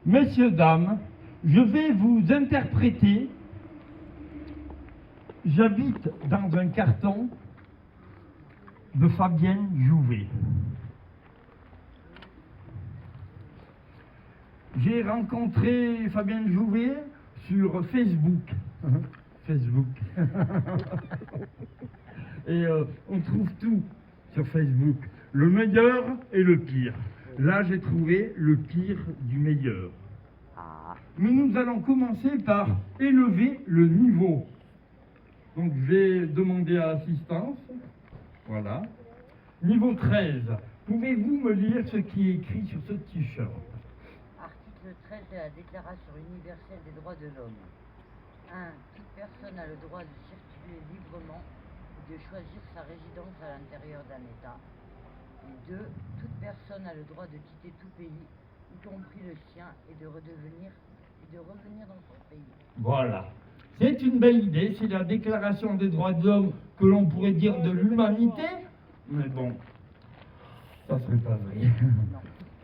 Messieurs, dames, je vais vous interpréter. J'habite dans un carton de Fabienne Jouvet. J'ai rencontré Fabienne Jouvet sur Facebook. Facebook. Et on trouve tout sur Facebook. Le meilleur et le pire. Là, j'ai trouvé le pire du meilleur. Mais nous allons commencer par élever le niveau. Donc, je vais demander à l'assistance. Voilà. Niveau 13. Pouvez-vous me lire ce qui est écrit sur ce t-shirt? Article 13 de la Déclaration universelle des droits de l'homme. 1. Toute personne a le droit de circuler librement et de choisir sa résidence à l'intérieur d'un État. Et 2. Toute personne a le droit de quitter tout pays, y compris le sien, et de revenir dans son pays. Voilà. C'est une belle idée, c'est la déclaration des droits de l'homme que l'on pourrait dire de l'humanité. Mais bon, ça serait pas vrai.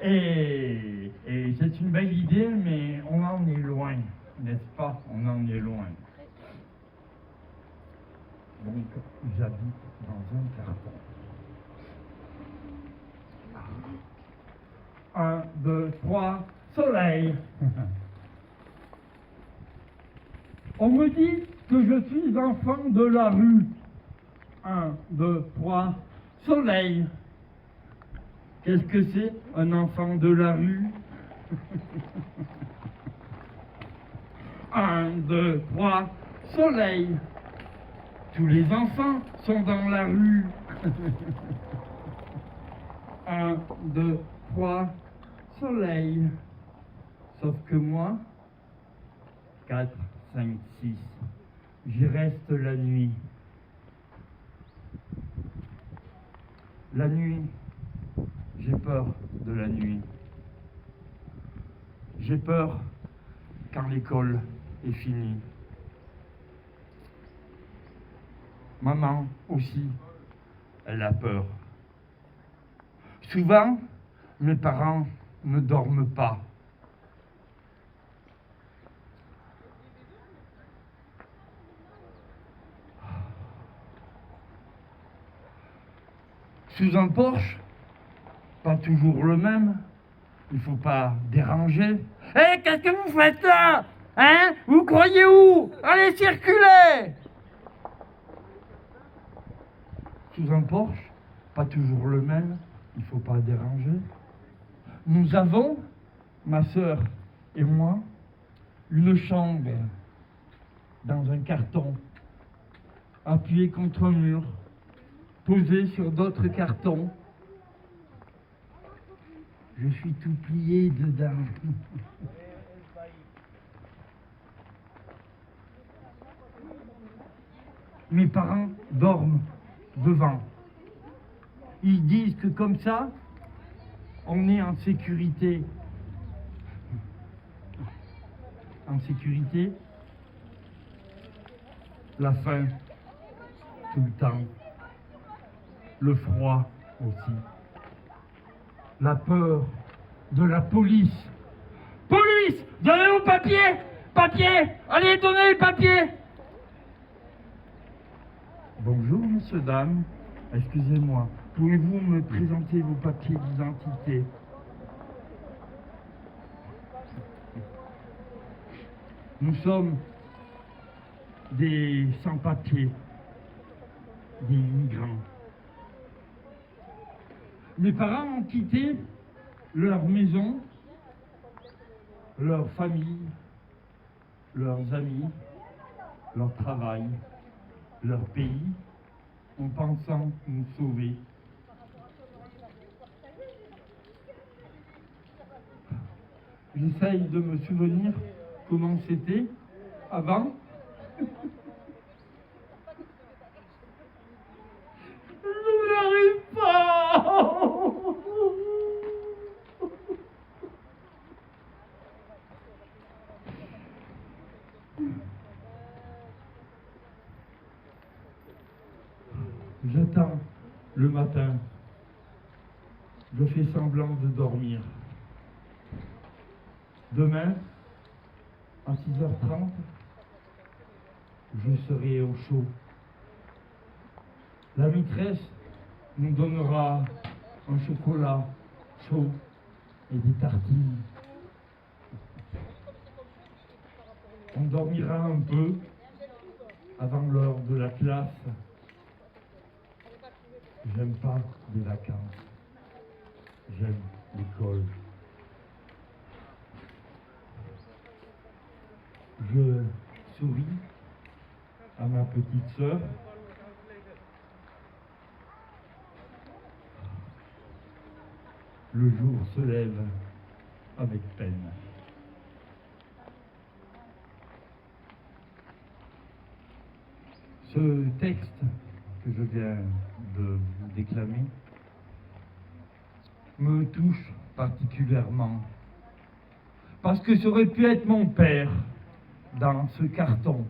Et c'est une belle idée, mais on en est loin, n'est-ce pas? On en est loin. Donc, j'habite dans un carton. 1, 2, 3, soleil. On me dit que je suis enfant de la rue. 1, 2, 3, soleil. Qu'est-ce que c'est un enfant de la rue? 1, 2, 3, soleil. Tous les enfants sont dans la rue. 1, 2, 3, soleil. Sauf que moi, 4, 5, 6, j'y reste la nuit. La nuit, j'ai peur de la nuit. J'ai peur quand l'école est finie. Maman aussi, elle a peur. Souvent, mes parents ne dorment pas. Sous un porche, pas toujours le même, il faut pas déranger. Hé, qu'est-ce que vous faites là? Hein? Vous croyez où? Allez, circulez! Sous un porche, pas toujours le même, il faut pas déranger. Nous avons, ma sœur et moi, une chambre dans un carton, appuyée contre un mur, posée sur d'autres cartons. Je suis tout plié dedans. Mes parents dorment devant. Ils disent que comme ça, on est en sécurité. En sécurité, la faim, tout le temps. Le froid aussi. La peur de la police. Police! Donnez vos papiers! Papier! Allez, donnez les papiers! Bonjour, messieurs, dames. Excusez-moi. Pouvez-vous me présenter vos papiers d'identité? Nous sommes des sans-papiers, des migrants. Mes parents ont quitté leur maison, leur famille, leurs amis, leur travail, leur pays, en pensant nous sauver. J'essaye de me souvenir comment c'était avant. Je n'arrive pas. J'attends le matin. Je fais semblant de dormir. Demain, à 6h30, je serai au chaud. La maîtresse nous donnera un chocolat chaud et des tartines. On dormira un peu avant l'heure de la classe. J'aime pas les vacances. J'aime l'école. Je souris à ma petite sœur. Le jour se lève avec peine. Ce texte que je viens de vous déclamer me touche particulièrement parce que ça aurait pu être mon père dans ce carton.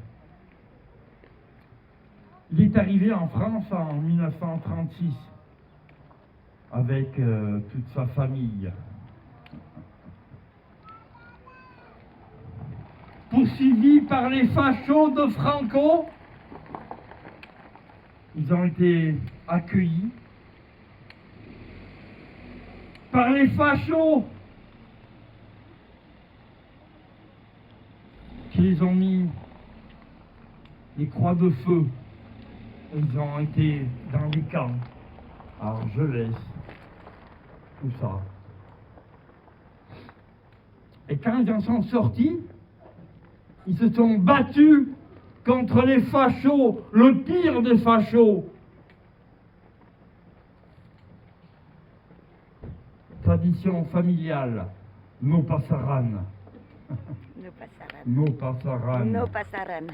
Il est arrivé en France en 1936 avec toute sa famille. Poursuivis par les fachos de Franco, ils ont été accueillis par les fachos qui les ont mis les croix de feu. Ils ont été dans les camps, à Argelès, tout ça. Et quand ils en sont sortis, ils se sont battus contre les fachos, le pire des fachos. Tradition familiale, no pasaran. No pasaran. No pasaran. No pasaran.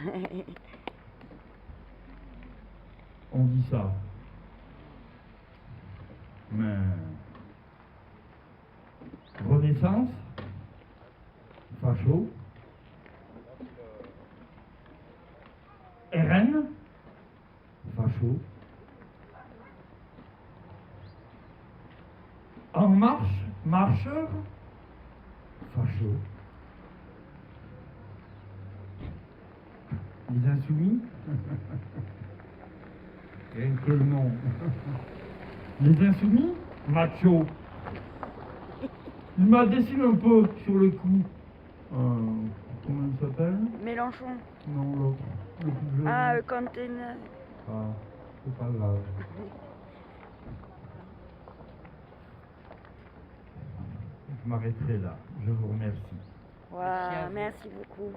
On dit ça. Mais Renaissance, facho, RN, facho, En Marche, marcheur, facho, les Insoumis, rien que le nom. Les Insoumis, macho. Il m'a dessiné un peu sur le coup. Comment il s'appelle? Mélenchon. Non, l'autre. Le plus jeune. Ah, Container. Ah, c'est pas grave. Je m'arrêterai là. Je vous remercie. Wow, merci beaucoup.